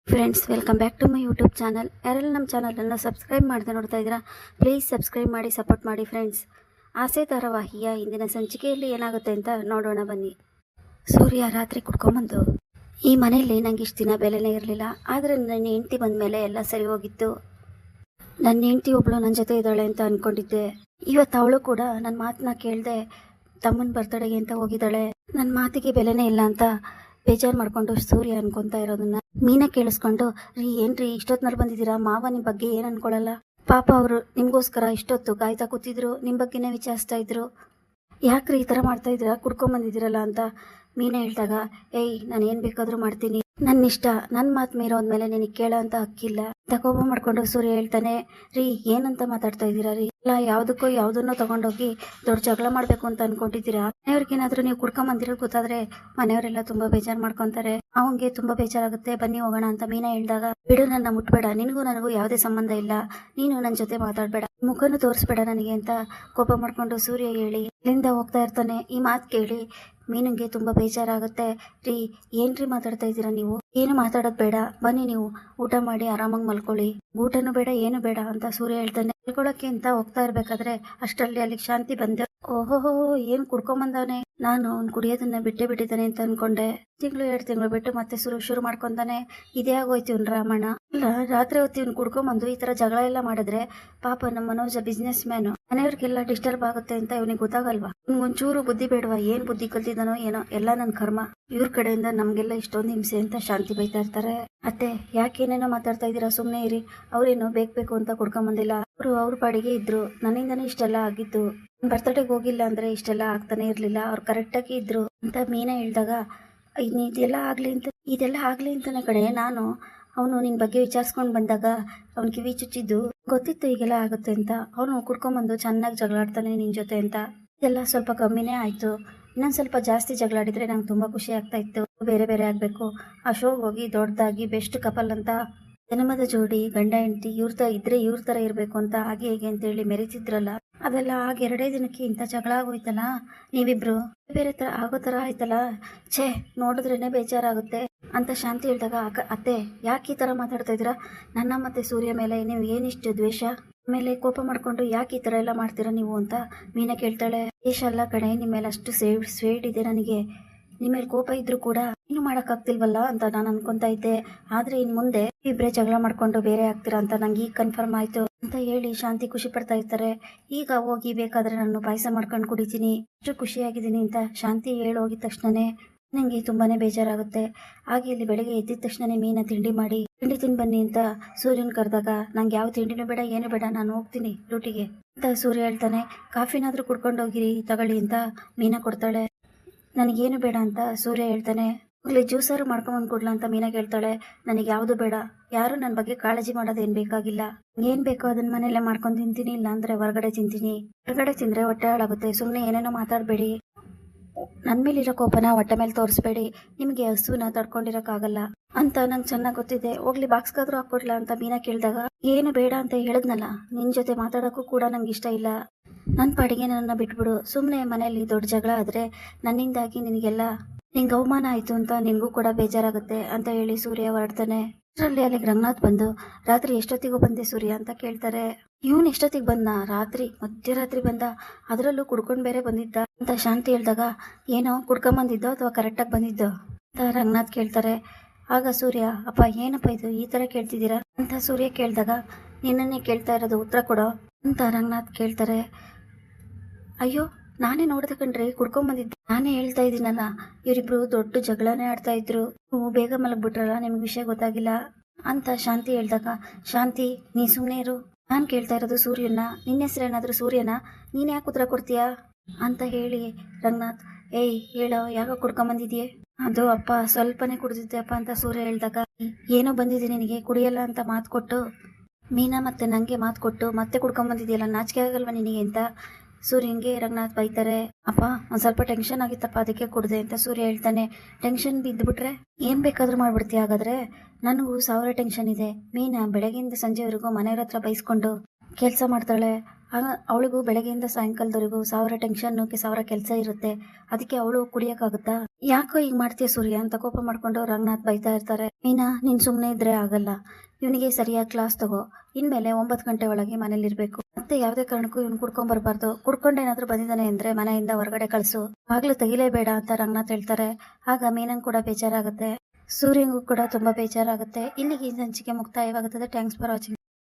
Friends, welcome back to my YouTube channel. ಯಾರೆಲ್ಲ ನಮ್ಮ ಚಾನಲನ್ನು ಸಬ್ಸ್ಕ್ರೈಬ್ ಮಾಡದೆ ನೋಡ್ತಾ ಇದ್ದೀರಾ, ಪ್ಲೀಸ್ ಸಬ್ಸ್ಕ್ರೈಬ್ ಮಾಡಿ ಸಪೋರ್ಟ್ ಮಾಡಿ ಫ್ರೆಂಡ್ಸ್. ಆಸೆ ಧಾರಾವಾಹಿಯ ಇಂದಿನ ಸಂಚಿಕೆಯಲ್ಲಿ ಏನಾಗುತ್ತೆ ಅಂತ ನೋಡೋಣ ಬನ್ನಿ. ಸೂರ್ಯ ರಾತ್ರಿ ಕುಡ್ಕೊಂಬಂದು, ಈ ಮನೆಯಲ್ಲಿ ನಂಗೆ ಇಷ್ಟು ದಿನ ಬೆಲೆನೇ ಇರಲಿಲ್ಲ, ಆದರೆ ನನ್ನ ಹೆಂಡತಿ ಬಂದ ಮೇಲೆ ಎಲ್ಲ ಸರಿ ಹೋಗಿತ್ತು. ನನ್ನ ಹೆಂಡತಿ ಒಬ್ಳು ನನ್ನ ಜೊತೆ ಇದ್ದಾಳೆ ಅಂತ ಅಂದ್ಕೊಂಡಿದ್ದೆ. ಇವತ್ತು ಅವಳು ಕೂಡ ನನ್ನ ಮಾತನ್ನ ಕೇಳದೆ ತಮ್ಮನ ಬರ್ತಡೆಗೆ ಅಂತ ಹೋಗಿದ್ದಾಳೆ. ನನ್ನ ಮಾತಿಗೆ ಬೆಲೆನೇ ಇಲ್ಲ ಅಂತ ಬೇಜಾರು ಮಾಡ್ಕೊಂಡು ಸೂರ್ಯ ಅನ್ಕೊತಾ ಇರೋದನ್ನ ಮೀನಾ ಕೇಳಿಸ್ಕೊಂಡು, ರೀ ಏನ್ರಿ ಇಷ್ಟೊತ್ತಿನಲ್ಲಿ ಬಂದಿದ್ದೀರಾ, ಮಾವ ನಿಮ್ಮ ಬಗ್ಗೆ ಏನು ಅನ್ಕೊಳ್ಳಲ್ಲ, ಪಾಪ ಅವರು ನಿಮಗೋಸ್ಕರ ಇಷ್ಟೊತ್ತು ಕಾಯ್ತಾ ಕೂತಿದ್ರು, ನಿಮ್ಮ ಬಗ್ಗೆನೇ ವಿಚಾರಿಸ್ತಾ ಇದ್ರು, ಯಾಕ್ರಿ ಈ ಥರ ಮಾಡ್ತಾ ಇದ್ದೀರಾ, ಕುಡ್ಕೊಂಬಂದಿದ್ದೀರಲ್ಲ ಅಂತ ಮೀನಾ ಹೇಳಿದಾಗ, ಏಯ್ ನಾನು ಏನು ಬೇಕಾದರೂ ಮಾಡ್ತೀನಿ, ನನ್ನ ಇಷ್ಟ, ನನ್ನ ಮಾತು ಮೀರೋದ್ಮೇಲೆ ನಿನಗೆ ಕೇಳೋ ಅಂತ ಹಕ್ಕಿಲ್ಲ ಅಂತ ಕೋಪ ಮಾಡ್ಕೊಂಡು ಸೂರ್ಯ ಹೇಳ್ತಾನೆ, ರೀ ಏನಂತ ಮಾತಾಡ್ತಾ ಇದ್ದೀರಾ ರೀ, ಇಲ್ಲ ಯಾವುದಕ್ಕೋ ಯಾವುದನ್ನೋ ತಗೊಂಡೋಗಿ ದೊಡ್ಡ ಜಗಳ ಮಾಡಬೇಕು ಅಂತ ಅನ್ಕೊಂಡಿದ್ದೀರಾ, ಮನೆಯವ್ರಿಗೇನಾದ್ರೂ ನೀವು ಕುಡ್ಕೊಂಬಂದಿರೋದು ಗೊತ್ತಾದ್ರೆ ಮನೆಯವರೆಲ್ಲ ತುಂಬಾ ಬೇಜಾರು ಮಾಡ್ಕೊಂತಾರೆ, ಅವನಿಗೆ ತುಂಬಾ ಬೇಜಾರಾಗುತ್ತೆ, ಬನ್ನಿ ಹೋಗೋಣ ಅಂತ ಮೀನಾ ಹೇಳಿದಾಗ, ಬಿಡು ನನ್ನ ಮುಟ್ಬೇಡ, ನಿನಗೂ ನನಗೂ ಯಾವುದೇ ಸಂಬಂಧ ಇಲ್ಲ, ನೀನು ನನ್ನ ಜೊತೆ ಮಾತಾಡಬೇಡ, ಮುಖನೂ ತೋರಿಸ್ಬೇಡ ನನಗೆ ಅಂತ ಕೋಪ ಮಾಡ್ಕೊಂಡು ಸೂರ್ಯ ಹೇಳಿ ಇಲ್ಲಿಂದ ಹೋಗ್ತಾ ಇರ್ತಾನೆ. ಈ ಮಾತು ಕೇಳಿ ಮೀನಿಗೆ ತುಂಬ ಬೇಜಾರಾಗುತ್ತೆ. ರೀ ಏನ್ರಿ ಮಾತಾಡ್ತಾ ಇದ್ದೀರಾ ನೀವು, ಏನು ಮಾತಾಡೋದು ಬೇಡ, ಬನ್ನಿ ನೀವು ಊಟ ಮಾಡಿ ಆರಾಮಾಗಿ ಮಲ್ಕೊಳ್ಳಿ, ಊಟನೂ ಬೇಡ ಏನು ಬೇಡ ಅಂತ ಸೂರ್ಯ ಹೇಳ್ತಾನೆ. ಮಲ್ಕೊಳ್ಳೋಕ್ಕೆ ಅಂತ ಹೋಗ್ತಾ ಇರ್ಬೇಕಾದ್ರೆ ಅಷ್ಟರಲ್ಲಿ ಅಲ್ಲಿಗೆ ಶಾಂತಿ ಬಂದೆ. ಓಹೋಹೋ ಏನು ಕುಡ್ಕೊಂಬಂದವನೆ, ನಾನು ಅವ್ನು ಕುಡಿಯೋದನ್ನ ಬಿಟ್ಟೇ ಬಿಟ್ಟಿದ್ದಾನೆ ಅಂತ ಅನ್ಕೊಂಡೆ. 2 ತಿಂಗಳು ಬಿಟ್ಟು ಮತ್ತೆ ಶುರು ಮಾಡ್ಕೊಂತಾನೆ. ಇದೇ ಆಗೋಯ್ತು ಇವ್ನು ರಾಮಣ್ಣ. ಇಲ್ಲ ರಾತ್ರಿ ಹೊತ್ತು ಇವ್ನು ಕುಡ್ಕೊಂಬಂದು ಈ ತರ ಜಗಳ ಎಲ್ಲ ಮಾಡಿದ್ರೆ ಪಾಪ ನಮ್ಮ ಮನೋಜ ಬಿಸ್ನೆಸ್ ಮ್ಯಾನು, ಮನೆಯವ್ರಿಗೆಲ್ಲ ಡಿಸ್ಟರ್ಬ್ ಆಗುತ್ತೆ ಅಂತ ಇವನಿಗೆ ಗೊತ್ತಾಗಲ್ವಾ, ಒಂಚೂರು ಬುದ್ಧಿ ಬೇಡವಾ, ಏನ್ ಬುದ್ಧಿ ಕಲ್ತಿದ್ದಾನೋ ಏನೋ, ಎಲ್ಲ ನನ್ನ ಕರ್ಮ, ಇವ್ರ ಕಡೆಯಿಂದ ನಮ್ಗೆಲ್ಲ ಇಷ್ಟೊಂದು ಹಿಂಸೆ ಅಂತ ಶಾಂತಿ ಬೈತಾ ಇರ್ತಾರೆ. ಅತ್ತೆ ಯಾಕೇನೇನೋ ಮಾತಾಡ್ತಾ ಇದ್ದೀರಾ, ಸುಮ್ಮನೆ ಇರಿ, ಅವ್ರೇನು ಬೇಕು ಅಂತ ಕುಡ್ಕೊಂಬಂದಿಲ್ಲ, ಅವರು ಅವ್ರ ಪಾಡಿಗೆ ಇದ್ರು, ನನ್ನಿಂದನೇ ಇಷ್ಟೆಲ್ಲ ಆಗಿದ್ದು, ಬರ್ತಡೆಗೆ ಹೋಗಿಲ್ಲ ಅಂದ್ರೆ ಇಷ್ಟೆಲ್ಲ ಆಗ್ತಾನೆ ಇರ್ಲಿಲ್ಲ, ಅವ್ರು ಕರೆಕ್ಟಾಗಿ ಇದ್ರು ಅಂತ ಮೀನಾ ಹೇಳಿದಾಗ, ಇದೆಲ್ಲ ಆಗ್ಲಿ ಅಂತಾನೆ ಕಡೆ ನಾನು ಅವನು ನಿನ್ನ ಬಗ್ಗೆ ವಿಚಾರಿಸ್ಕೊಂಡು ಬಂದಾಗ ಅವ್ನ ಕಿವಿ ಚುಚ್ಚಿದ್ದು ಗೊತ್ತಿತ್ತು ಹೀಗೆಲ್ಲ ಆಗುತ್ತೆ ಅಂತ, ಅವನು ಕುಡ್ಕೊಂಬಂದು ಚೆನ್ನಾಗಿ ಜಗಳಾಡ್ತಾನೆ ನಿನ್ನ ಜೊತೆ ಅಂತ. ಇದೆಲ್ಲ ಸ್ವಲ್ಪ ಕಮ್ಮಿನೇ ಆಯಿತು, ಇನ್ನೊಂದು ಸ್ವಲ್ಪ ಜಾಸ್ತಿ ಜಗಳಾಡಿದ್ರೆ ನಂಗೆ ತುಂಬ ಖುಷಿ ಆಗ್ತಾ ಇತ್ತು, ಬೇರೆ ಬೇರೆ ಆಗಬೇಕು, ಆ ಶೋಗೆ ಹೋಗಿ ದೊಡ್ಡದಾಗಿ ಬೆಸ್ಟ್ ಕಪಲ್ ಅಂತ ಜನ್ಮದ ಜೋಡಿ ಗಂಡ ಹೆಂಡತಿ ಇವ್ರ ಥರ ಇರಬೇಕು ಅಂತ ಹಾಗೆ ಹೇಗೆ ಅಂತೇಳಿ ಮೆರೀತಿದ್ರಲ್ಲ, ಅದೆಲ್ಲ ಆಗ 2 ದಿನಕ್ಕೆ ಇಂಥ ಜಗಳ ಆಗೋಯ್ತಲ್ಲ, ನೀವಿಬ್ರು ಬೇರೆ ಥರ ಆಗೋ ಥರ ಆಯ್ತಲ್ಲ, ಛೇ ನೋಡಿದ್ರೇನೆ ಬೇಜಾರಾಗುತ್ತೆ ಅಂತ ಶಾಂತಿ ಹೇಳಿದಾಗ, ಅತ್ತೆ ಯಾಕೆ ಈ ಥರ ಮಾತಾಡ್ತಾ ಇದ್ದೀರಾ, ನನ್ನ ಮತ್ತೆ ಸೂರ್ಯ ಮೇಲೆ ನೀವು ಏನಿಷ್ಟು ದ್ವೇಷ, ಆಮೇಲೆ ಕೋಪ ಮಾಡ್ಕೊಂಡು ಯಾಕೆ ಈ ಥರ ಎಲ್ಲ ಮಾಡ್ತೀರಾ ನೀವು ಅಂತ ಮೀನಾ ಕೇಳ್ತಾಳೆ. ದ್ವೇಷ ಅಲ್ಲ ಕಣೆ, ನಿಮ್ಮ ಮೇಲೆ ಅಷ್ಟು ಸ್ವೇಟ್ ಇದೆ ನನಗೆ, ನಿಮ್ಮ ಮೇಲೆ ಕೋಪ ಇದ್ರೂ ಕೂಡ ಏನು ಮಾಡೋಕ್ಕಾಗ್ತಿಲ್ವಲ್ಲ ಅಂತ ನಾನು ಅನ್ಕೊಂತಾ ಇದ್ದೆ, ಆದರೆ ಇನ್ನು ಮುಂದೆ ಇಬ್ಬರೇ ಜಗಳ ಮಾಡ್ಕೊಂಡು ಬೇರೆ ಆಗ್ತೀರಾ ಅಂತ ನಂಗೆ ಈಗ ಕನ್ಫರ್ಮ್ ಆಯಿತು ಅಂತ ಹೇಳಿ ಶಾಂತಿ ಖುಷಿ ಪಡ್ತಾ ಇರ್ತಾರೆ. ಈಗ ಹೋಗಿ ಬೇಕಾದ್ರೆ ನಾನು ಪಾಯಸ ಮಾಡ್ಕೊಂಡು ಕುಡಿತೀನಿ, ಅಷ್ಟು ಖುಷಿಯಾಗಿದ್ದೀನಿ ಅಂತ ಶಾಂತಿ ಹೋಗಿದ ತಕ್ಷಣನೇ ನನಗೆ ತುಂಬಾನೇ ಬೇಜಾರಾಗುತ್ತೆ. ಹಾಗೆ ಇಲ್ಲಿ ಬೆಳಗ್ಗೆ ಎದ್ದಿದ ತಕ್ಷಣನೇ ಮೀನಾ ತಿಂಡಿ ತಿಂದು ಬನ್ನಿ ಅಂತ ಸೂರ್ಯನ ಕರೆದಾಗ, ನಂಗೆ ಯಾವ ತಿಂಡಿನೂ ಬೇಡ ಏನು ಬೇಡ, ನಾನು ಹೋಗ್ತೀನಿ ಡ್ಯೂಟಿಗೆ ಅಂತ ಸೂರ್ಯ ಹೇಳ್ತಾನೆ. ಕಾಫಿನಾದ್ರೂ ಕುಡ್ಕೊಂಡು ಹೋಗಿರಿ ತಗೊಳ್ಳಿ ಅಂತ ಮೀನಾ ಕೊಡ್ತಾಳೆ. ನನಗೇನು ಬೇಡ ಅಂತ ಸೂರ್ಯ ಹೇಳ್ತಾನೆ. ಹೋಗ್ಲಿ ಜ್ಯೂಸಾರು ಮಾಡ್ಕೊಂಬಂದು ಕೊಡ್ಲಾ ಅಂತ ಮೀನಾ ಕೇಳ್ತಾಳೆ. ನನಗೆ ಯಾವುದು ಬೇಡ, ಯಾರು ನನ್ನ ಬಗ್ಗೆ ಕಾಳಜಿ ಮಾಡೋದೇನು ಬೇಕಾಗಿಲ್ಲ, ಏನು ಬೇಕೋ ಅದನ್ನ ಮನೆಯಲ್ಲೇ ಮಾಡ್ಕೊಂಡು ತಿಂತೀನಿ, ಇಲ್ಲ ಅಂದ್ರೆ ಹೊರಗಡೆ ತಿಂತೀನಿ, ಹೊರಗಡೆ ತಿಂದರೆ ಹೊಟ್ಟೆ ಹಾಳಾಗುತ್ತೆ, ಸುಮ್ಮನೆ ಏನೇನೋ ಮಾತಾಡಬೇಡಿ, ನನ್ನ ಮೇಲಿರೋ ಕೋಪನ ಹೊಟ್ಟೆ ಮೇಲೆ ತೋರಿಸ್ಬೇಡಿ, ನಿಮಗೆ ಹಸುನ ತಡ್ಕೊಂಡಿರೋಕ್ಕಾಗಲ್ಲ ಅಂತ ನಂಗೆ ಚೆನ್ನಾಗಿ ಗೊತ್ತಿದೆ, ಹೋಗ್ಲಿ ಬಾಕ್ಸ್ಗಾದ್ರೂ ಹಾಕ್ಕೊಡ್ಲಾ ಅಂತ ಮೀನಾ ಕೇಳಿದಾಗ, ಏನು ಬೇಡ ಅಂತ ಹೇಳಿದ್ನಲ್ಲ, ನಿನ್ನ ಜೊತೆ ಮಾತಾಡೋಕ್ಕೂ ಕೂಡ ನಂಗೆ ಇಷ್ಟ ಇಲ್ಲ, ನನ್ನ ಪಾಡಿಗೆ ನನ್ನ ಬಿಟ್ಬಿಡು, ಸುಮ್ಮನೆ ಮನೆಯಲ್ಲಿ ದೊಡ್ಡ ಜಗಳ ಆದರೆ ನನ್ನಿಂದಾಗಿ ನಿಂಗೆ ಅವಮಾನ ಆಯಿತು ಅಂತ ನಿನಗೂ ಕೂಡ ಬೇಜಾರಾಗುತ್ತೆ ಅಂತ ಹೇಳಿ ಸೂರ್ಯ ಹೊರಡ್ತಾನೆ. ಅಷ್ಟರಲ್ಲಿ ಅಲ್ಲಿಗೆ ರಂಗನಾಥ್ ಬಂದು, ರಾತ್ರಿ ಎಷ್ಟೊತ್ತಿಗೂ ಬಂದೆ ಸೂರ್ಯ ಅಂತ ಕೇಳ್ತಾರೆ. ಇವನು ಎಷ್ಟೊತ್ತಿಗೆ ಬಂದ, ಮಧ್ಯರಾತ್ರಿ ಬಂದ, ಅದರಲ್ಲೂ ಕುಡ್ಕೊಂಡು ಬೇರೆ ಬಂದಿದ್ದ ಅಂತ ಶಾಂತಿ ಹೇಳಿದಾಗ, ಏನೋ ಕುಡ್ಕೊಂಬಂದಿದ್ದೋ ಅಥವಾ ಕರೆಕ್ಟಾಗಿ ಬಂದಿದ್ದೋ ಅಂತ ರಂಗನಾಥ್ ಕೇಳ್ತಾರೆ. ಆಗ ಸೂರ್ಯ, ಅಪ್ಪ ಏನಪ್ಪ ಇದು ಈ ಥರ ಕೇಳ್ತಿದ್ದೀರಾ ಅಂತ ಸೂರ್ಯ ಕೇಳಿದಾಗ, ನಿನ್ನನ್ನೇ ಕೇಳ್ತಾ ಇರೋದು, ಉತ್ತರ ಕೊಡೋ ಅಂತ ರಂಗನಾಥ್ ಕೇಳ್ತಾರೆ. ಅಯ್ಯೋ ನಾನೇ ನೋಡ್ದೆ ಕಣ್ರಿ, ಕುಡ್ಕೊಂಬಂದಿದ್ದೆ, ನಾನೇ ಹೇಳ್ತಾ ಇದ್ದೀನಲ್ಲ, ಇವರಿಬ್ರು ದೊಡ್ಡ ಜಗಳನೇ ಆಡ್ತಾ ಇದ್ರು, ನೀವು ಬೇಗ ಮಲಗ್ಬಿಟ್ರಲ್ಲ, ನಿಮ್ಗೆ ವಿಷಯ ಗೊತ್ತಾಗಿಲ್ಲ ಅಂತ ಶಾಂತಿ ಹೇಳಿದಾಗ, ಶಾಂತಿ ನೀ ಸುಮ್ಮನೆ ಇರು, ನಾನು ಕೇಳ್ತಾ ಇರೋದು ಸೂರ್ಯನ, ನಿನ್ನ ಹೆಸರೇನಾದರೂ ಸೂರ್ಯನ, ನೀನು ಯಾಕೆ ಉತ್ತರ ಕೊಡ್ತೀಯಾ ಅಂತ ಹೇಳಿ ರಂಗನಾಥ್, ಏಯ್ ಹೇಳೋ ಯಾಕೆ ಕುಡ್ಕೊಂಬಂದಿದ್ಯೆ, ಅದು ಅಪ್ಪ ಸ್ವಲ್ಪನೇ ಕುಡಿದಿದ್ದೆ ಅಪ್ಪ ಅಂತ ಸೂರ್ಯ ಹೇಳಿದಾಗ, ಏನೋ ಬಂದಿದೆ ನಿನಗೆ ಕುಡಿಯಲ್ಲ ಅಂತ ಮಾತು ಕೊಟ್ಟು, ಮೀನಾ ಮತ್ತೆ ನನಗೆ ಮಾತು ಕೊಟ್ಟು ಮತ್ತೆ ಕುಡ್ಕೊಂಬಂದಿದೆಯಲ್ಲ, ನಾಚಿಕೆ ಆಗಲ್ವ ನಿನಗೆ ಅಂತ ಸೂರ್ಯಂಗೆ ರಂಗನಾಥ್ ಬೈತಾರೆ. ಅಪ್ಪ ಒಂದು ಸ್ವಲ್ಪ ಟೆನ್ಷನ್ ಆಗಿತ್ತಪ್ಪ ಅದಕ್ಕೆ ಕುಡ್ದೆ ಅಂತ ಸೂರ್ಯ ಹೇಳ್ತಾನೆ. ಟೆನ್ಷನ್ ಬಿದ್ದುಬಿಟ್ರೆ ಏನು ಬೇಕಾದರೂ ಮಾಡ್ಬಿಡ್ತೀಯ, ಹಾಗಾದ್ರೆ ನನಗೂ 1000 ಟೆನ್ಷನ್ ಇದೆ. ಮೀನಾ ಬೆಳಗ್ಗೆಯಿಂದ ಸಂಜೆವರೆಗೂ ಮನೆಯವ್ರ ಹತ್ರ ಬೈಸ್ಕೊಂಡು ಕೆಲಸ ಮಾಡ್ತಾಳೆ, ಅವಳಿಗೂ ಬೆಳಗ್ಗೆಯಿಂದ ಸಾಯಂಕಾಲದವರೆಗೂ 1000 ಟೆನ್ಷನ್ನು 1000 ಕೆಲಸ ಇರುತ್ತೆ, ಅದಕ್ಕೆ ಅವಳು ಕುಡಿಯೋಕ್ಕಾಗುತ್ತಾ? ಯಾಕೋ ಈಗ ಮಾಡ್ತೀಯ ಸೂರ್ಯ ಅಂತ ಕೋಪ ಮಾಡ್ಕೊಂಡು ರಂಗನಾಥ್ ಬೈತಾ ಇರ್ತಾರೆ. ಮೀನಾ ನೀನ್ ಸುಮ್ಮನೆ ಇದ್ರೆ ಆಗಲ್ಲ, ಇವನಿಗೆ ಸರಿಯಾಗಿ ಕ್ಲಾಸ್ ತಗೋ, ಇನ್ಮೇಲೆ 9 ಗಂಟೆ ಒಳಗೆ ಮನೇಲಿ ಇರ್ಬೇಕು, ಮತ್ತೆ ಯಾವುದೇ ಕಾರಣಕ್ಕೂ ಇವ್ನು ಕುಡ್ಕೊಂಡ್ ಬರ್ಬಾರ್ದು, ಕುಡ್ಕೊಂಡೇನಾದ್ರೂ ಬಂದಿದ್ದಾನೆ ಅಂದ್ರೆ ಮನೆಯಿಂದ ಹೊರಗಡೆ ಕಳ್ಸು, ಬಾಗ್ಲು ತೆಗಿಲೇಬೇಡ ಅಂತ ರಂಗನಾಥ್ ಹೇಳ್ತಾರೆ. ಆಗ ಮೀನಂಗ್ ಕೂಡ ಬೇಜಾರಾಗುತ್ತೆ, ಸೂರ್ಯಂಗೂ ಕೂಡ ತುಂಬಾ ಬೇಜಾರಾಗುತ್ತೆ. ಇಲ್ಲಿಗೆ ಈ ಸಂಚಿಕೆ ಮುಕ್ತಾಯವಾಗುತ್ತದೆ. Thanks for watching.